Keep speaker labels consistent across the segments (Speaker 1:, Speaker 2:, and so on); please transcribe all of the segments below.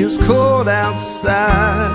Speaker 1: it's cold outside.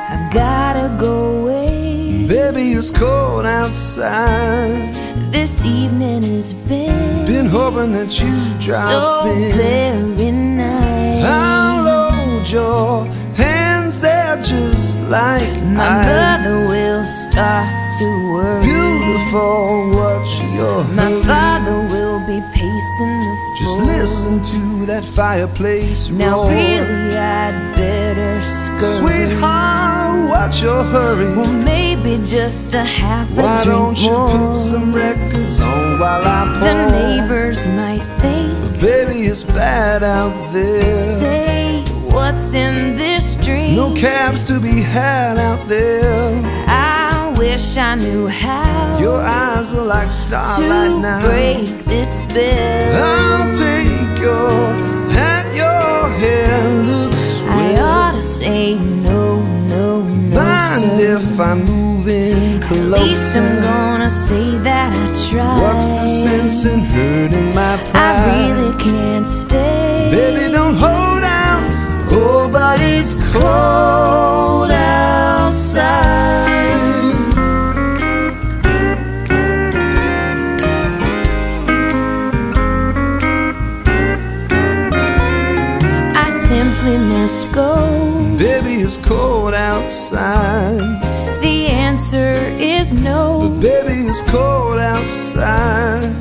Speaker 2: I've gotta go away.
Speaker 1: Baby, it's cold outside.
Speaker 2: This evening has
Speaker 1: Been hoping that you drop
Speaker 2: so
Speaker 1: in.
Speaker 2: very nice.
Speaker 1: I'll hold your hands, they're just like
Speaker 2: My
Speaker 1: ice.
Speaker 2: brother will start to worry.
Speaker 1: Beautiful, what's your
Speaker 2: My
Speaker 1: hurry?
Speaker 2: father will be pacing the floor.
Speaker 1: Just listen to that fireplace
Speaker 2: Now
Speaker 1: roar.
Speaker 2: really I'd better scurry.
Speaker 1: Sweetheart, what's your hurry?
Speaker 2: Well, maybe just a half a
Speaker 1: Why
Speaker 2: drink
Speaker 1: don't you
Speaker 2: more.
Speaker 1: put some records on while I pour?
Speaker 2: The neighbors might think,
Speaker 1: But baby, it's bad out there.
Speaker 2: say, what's in this drink?
Speaker 1: No cabs to be had out there.
Speaker 2: I wish I knew how
Speaker 1: Your eyes are like starlight
Speaker 2: to
Speaker 1: now.
Speaker 2: break this spell.
Speaker 1: I'll take your hat, your hair looks
Speaker 2: I
Speaker 1: swell.
Speaker 2: ought to say no, no, no,
Speaker 1: Mind
Speaker 2: sir.
Speaker 1: if I'm moving closer?
Speaker 2: At least I'm gonna say that I tried.
Speaker 1: What's the sense in hurting my pride?
Speaker 2: I really can't stay.
Speaker 1: Baby, don't hold out. Oh, but it's cold outside.
Speaker 2: I simply must go.
Speaker 1: Baby, it's cold outside.
Speaker 2: The answer is no.
Speaker 1: Baby, it's cold outside.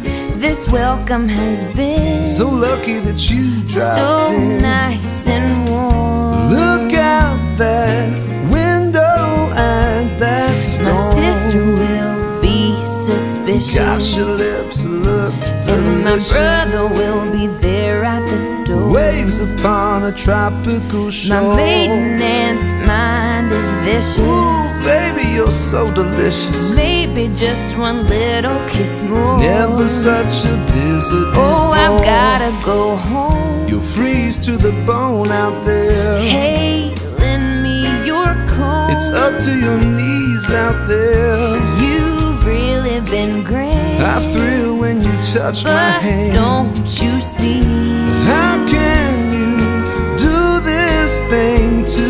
Speaker 2: This welcome has been
Speaker 1: So lucky that you dropped
Speaker 2: so
Speaker 1: in.
Speaker 2: nice and warm.
Speaker 1: Look out that window at that storm.
Speaker 2: My sister will be suspicious.
Speaker 1: Gosh, your lips look
Speaker 2: And my
Speaker 1: delicious.
Speaker 2: brother will be there at the door.
Speaker 1: Waves upon a tropical shore.
Speaker 2: My maiden aunt's mind is vicious.
Speaker 1: Ooh, baby, you're so delicious.
Speaker 2: Maybe just one little kiss more.
Speaker 1: Never such a blizzard
Speaker 2: Oh, I've
Speaker 1: before.
Speaker 2: gotta go home.
Speaker 1: You'll freeze to the bone out there.
Speaker 2: Hey, lend me your coat.
Speaker 1: It's up to your knees out there.
Speaker 2: You've really been great.
Speaker 1: I thrill when you touch my
Speaker 2: But
Speaker 1: hand.
Speaker 2: don't you see?
Speaker 1: How can you do this thing to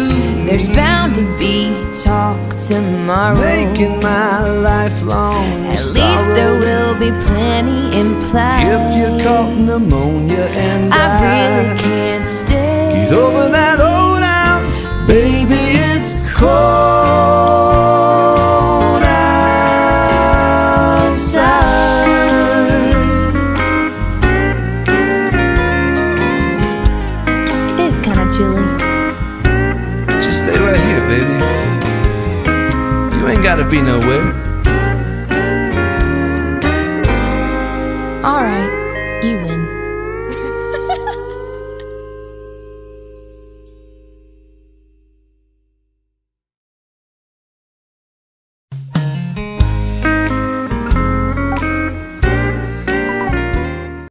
Speaker 2: There's
Speaker 1: me?
Speaker 2: bound to be talk tomorrow.
Speaker 1: Making my lifelong
Speaker 2: At least there
Speaker 1: sorrow.
Speaker 2: will be plenty implied.
Speaker 1: If you caught pneumonia and
Speaker 2: I really can't stay.
Speaker 1: get over that old out, baby, it's cold outside.
Speaker 2: It is kind of chilly.
Speaker 1: Just stay right here, baby. You ain't gotta be nowhere.